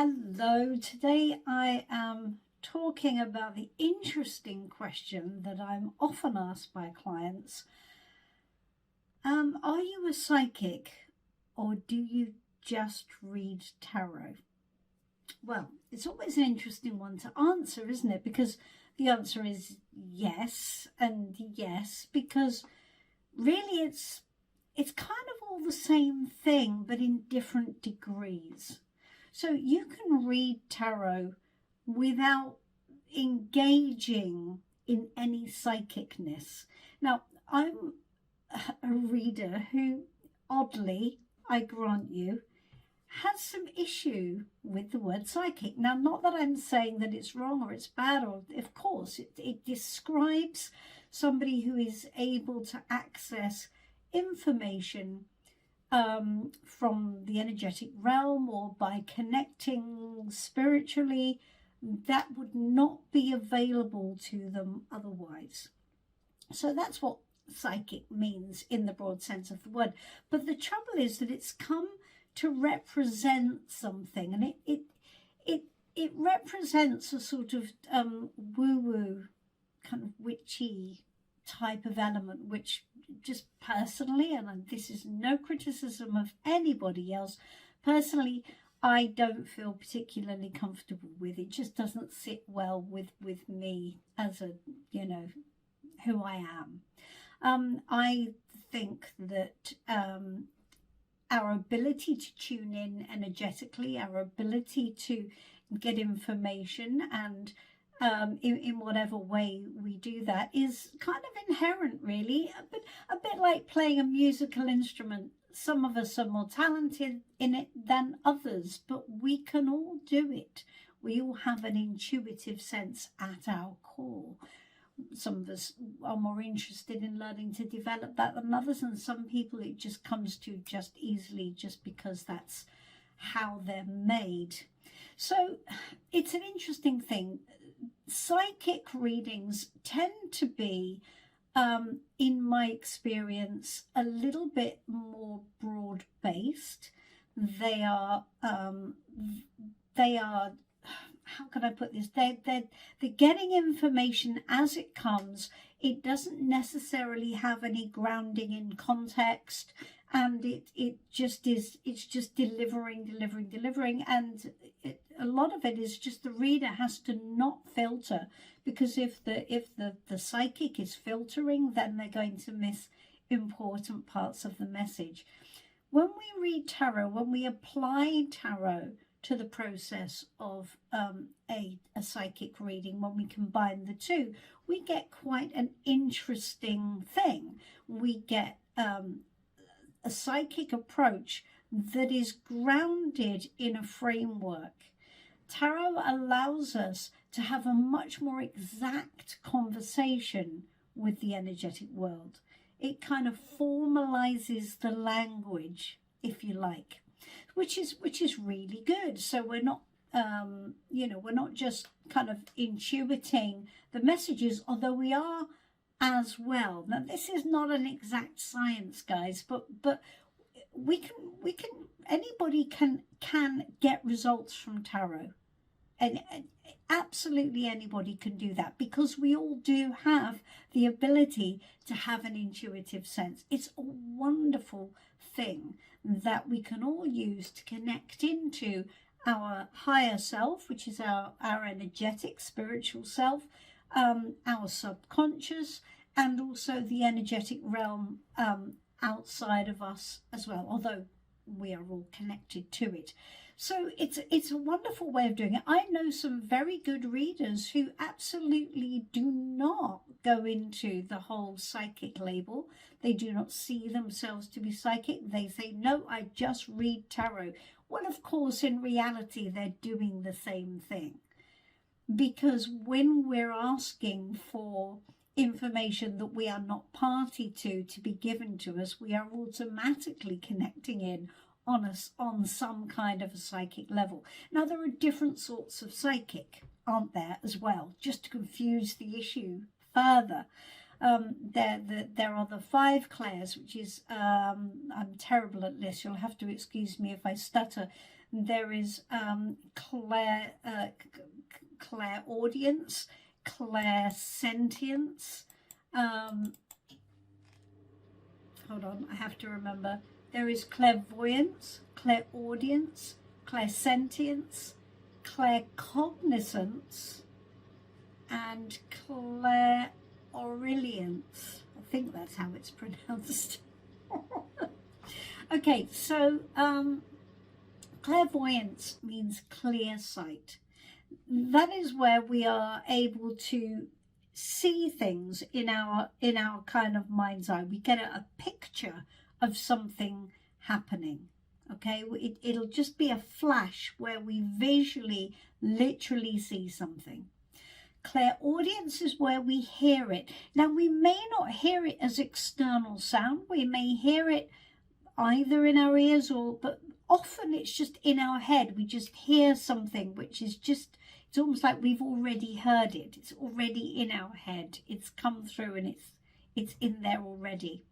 Hello, today I am talking about the interesting question that I'm often asked by clients. Are you a psychic or do you just read tarot? Well, it's always an interesting one to answer, isn't it? Because the answer is yes and yes, because really it's kind of all the same thing, but in different degrees. So you can read tarot without engaging in any psychicness. Now, I'm a reader who, oddly, I grant you, has some issue with the word psychic. Now, not that I'm saying that it's wrong or it's bad, or of course, it describes somebody who is able to access information from the energetic realm or by connecting spiritually that would not be available to them otherwise. So that's what psychic means in the broad sense of the word. But the trouble is that it's come to represent something, and it represents a sort of woo-woo kind of witchy type of element, which just personally, and this is no criticism of anybody else, personally I don't feel particularly comfortable with. It just doesn't sit well with me as a, who I am. I think that our ability to tune in energetically, our ability to get information and in whatever way we do that is kind of inherent, really, but a bit like playing a musical instrument. Some of us are more talented in it than others, but we can all do it. We all have an intuitive sense at our core. Some of us are more interested in learning to develop that than others, and some people it just comes to just easily just because that's how they're made. So it's an interesting thing. Psychic readings tend to be, in my experience, a little bit more broad-based. They are, how can I put this? They're getting information as it comes. It doesn't necessarily have any grounding in context, and it just is. It's just delivering, and a lot of it is just the reader has to not filter, because if the psychic is filtering, then they're going to miss important parts of the message. When we read tarot, when we apply tarot to the process of a psychic reading, when we combine the two, we get quite an interesting thing. We get a psychic approach that is grounded in a framework. Tarot allows us to have a much more exact conversation with the energetic world. It kind of formalizes the language, if you like, which is really good. So we're not we're not just kind of intuiting the messages, although we are as well. Now, this is not an exact science, guys, but we can anybody can get results from tarot, and absolutely anybody can do that, because we all do have the ability to have an intuitive sense. It's a wonderful thing that we can all use to connect into our higher self, which is our energetic spiritual self, our subconscious, and also the energetic realm outside of us as well, although we are all connected to it. So it's a wonderful way of doing it. I know some very good readers who absolutely do not go into the whole psychic label. They do not see themselves to be psychic. They say, no, I just read tarot. Well, of course, in reality, they're doing the same thing. Because when we're asking for information that we are not party to be given to us, we are automatically connecting in on some kind of a psychic level. Now, there are different sorts of psychic, aren't there, as well, just to confuse the issue further. There are the 5 clairs, which is, I'm terrible at this, you'll have to excuse me if I stutter. There is clairaudience, clairsentience. Hold on, I have to remember. There is clairvoyance, clairaudience, clairsentience, claircognizance, and clairaudience. I think that's how it's pronounced. Okay, so clairvoyance means clear sight. That is where we are able to see things in our kind of mind's eye. We get a picture of something happening. Okay, it'll just be a flash where we visually, literally see something. Clairaudience is where we hear it. Now, we may not hear it as external sound. We may hear it either in our ears but often it's just in our head. We just hear something which is just, it's almost like we've already heard it. It's already in our head. It's come through and it's in there already.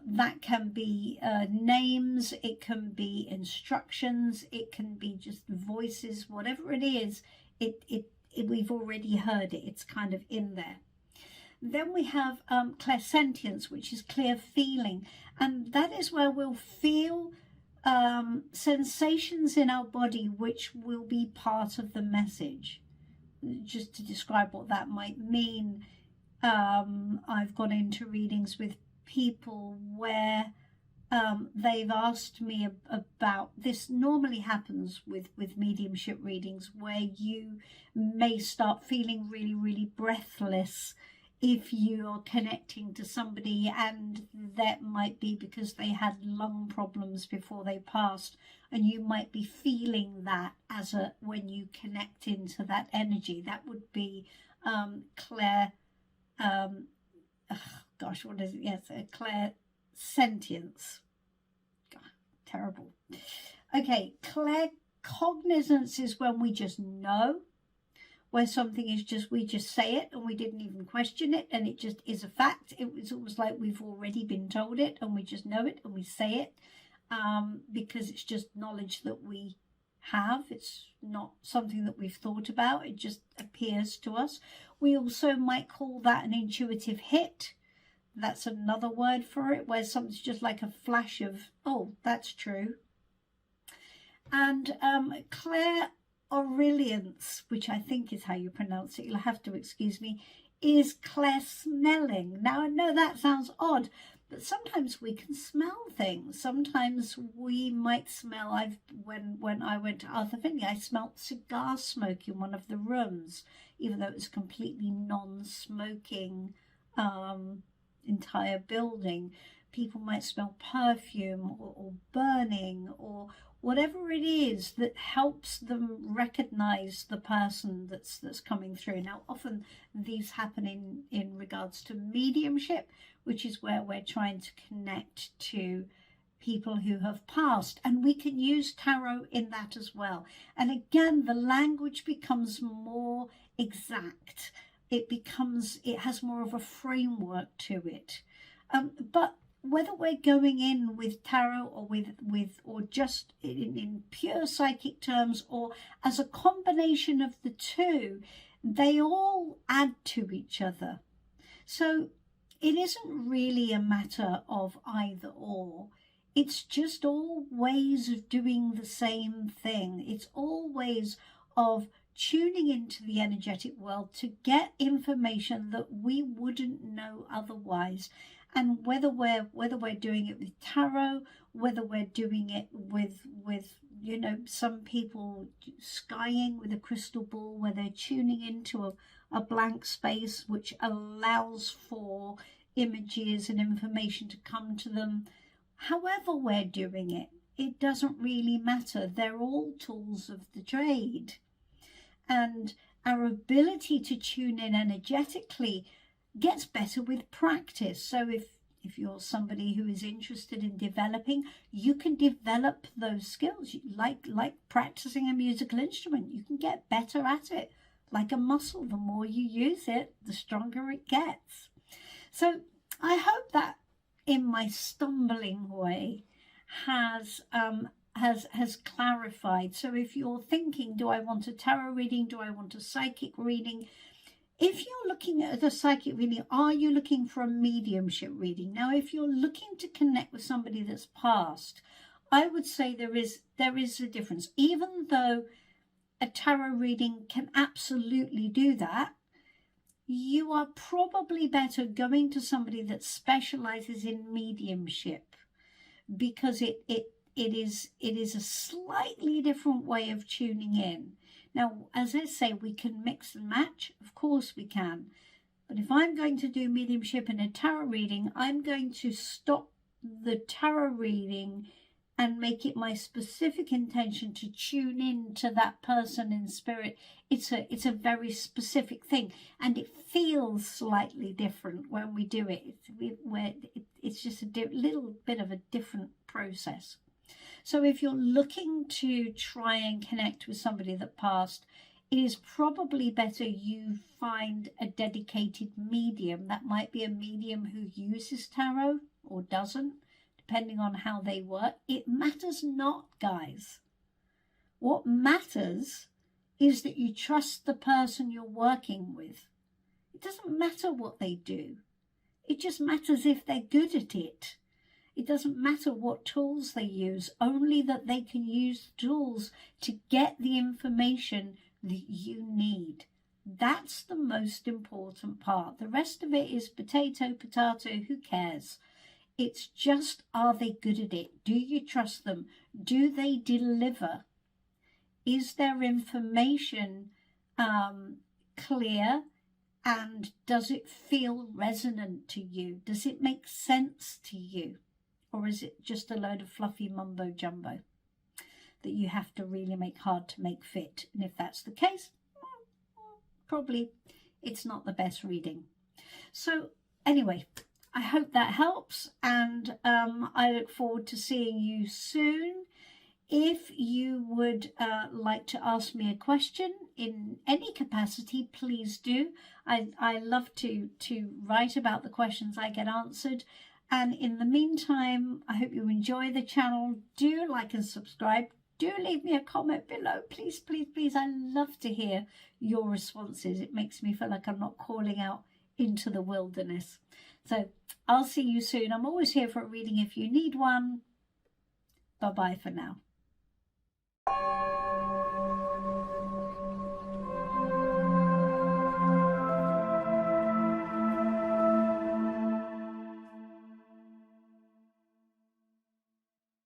That can be names, it can be instructions, it can be just voices, whatever it is, we've already heard it. It's kind of in there. Then we have clairsentience, which is clear feeling, and that is where we'll feel sensations in our body which will be part of the message. Just to describe what that might mean, I've gone into readings with people where they've asked me about this. Normally happens with mediumship readings, where you may start feeling really, really breathless if you are connecting to somebody, and that might be because they had lung problems before they passed, and you might be feeling that when you connect into that energy. That would be what is it? Yes, clairsentience. Terrible. Okay, claircognizance is when we just know, where something is just, we just say it and we didn't even question it, and it just is a fact. It's almost like we've already been told it and we just know it and we say it, because it's just knowledge that we have. It's not something that we've thought about. It just appears to us. We also might call that an intuitive hit. That's another word for it, where something's just like a flash of, oh, that's true. And clairaudience, which I think is how you pronounce it, you'll have to excuse me, is clair smelling. Now, I know that sounds odd, but sometimes we can smell things. Sometimes we might smell, when I went to Arthur Finley, I smelt cigar smoke in one of the rooms, even though it was completely non-smoking entire building. People might smell perfume or burning or whatever it is that helps them recognize the person that's coming through. Now, often these happen in regards to mediumship, which is where we're trying to connect to people who have passed, and we can use tarot in that as well. And again, the language becomes more exact. It has more of a framework to it. But whether we're going in with tarot or just in pure psychic terms, or as a combination of the two, they all add to each other. So it isn't really a matter of either or. It's just all ways of doing the same thing. It's all ways of tuning into the energetic world to get information that we wouldn't know otherwise. And whether we're doing it with tarot, whether we're doing it with some people skying with a crystal ball, where they're tuning into a blank space which allows for images and information to come to them. However we're doing it, it doesn't really matter. They're all tools of the trade. And our ability to tune in energetically gets better with practice. So if you're somebody who is interested in developing, you can develop those skills. Like practicing a musical instrument, you can get better at it. Like a muscle, the more you use it, the stronger it gets. So I hope that in my stumbling way has has clarified. So if you're thinking, do I want a tarot reading? Do I want a psychic reading? If you're looking at a psychic reading, are you looking for a mediumship reading? Now, if you're looking to connect with somebody that's passed, I would say there is a difference. Even though a tarot reading can absolutely do that, you are probably better going to somebody that specializes in mediumship, because it is a slightly different way of tuning in. Now, as I say, we can mix and match. Of course we can. But if I'm going to do mediumship in a tarot reading, I'm going to stop the tarot reading and make it my specific intention to tune in to that person in spirit. It's a very specific thing, and it feels slightly different when we do it. It's just a little bit of a different process. So if you're looking to try and connect with somebody that passed, it is probably better you find a dedicated medium. That might be a medium who uses tarot or doesn't, depending on how they work. It matters not, guys. What matters is that you trust the person you're working with. It doesn't matter what they do. It just matters if they're good at it. It doesn't matter what tools they use, only that they can use the tools to get the information that you need. That's the most important part. The rest of it is potato, who cares? It's just, are they good at it? Do you trust them? Do they deliver? Is their information clear? And does it feel resonant to you? Does it make sense to you? Or is it just a load of fluffy mumbo jumbo that you have to really make hard to make fit? And if that's the case, probably it's not the best reading. So anyway, I hope that helps, and I look forward to seeing you soon. If you would like to ask me a question in any capacity, please do. I love to write about the questions I get answered. And in the meantime, I hope you enjoy the channel. Do like and subscribe. Do leave me a comment below. Please, please, please. I love to hear your responses. It makes me feel like I'm not calling out into the wilderness. So I'll see you soon. I'm always here for a reading if you need one. Bye-bye for now.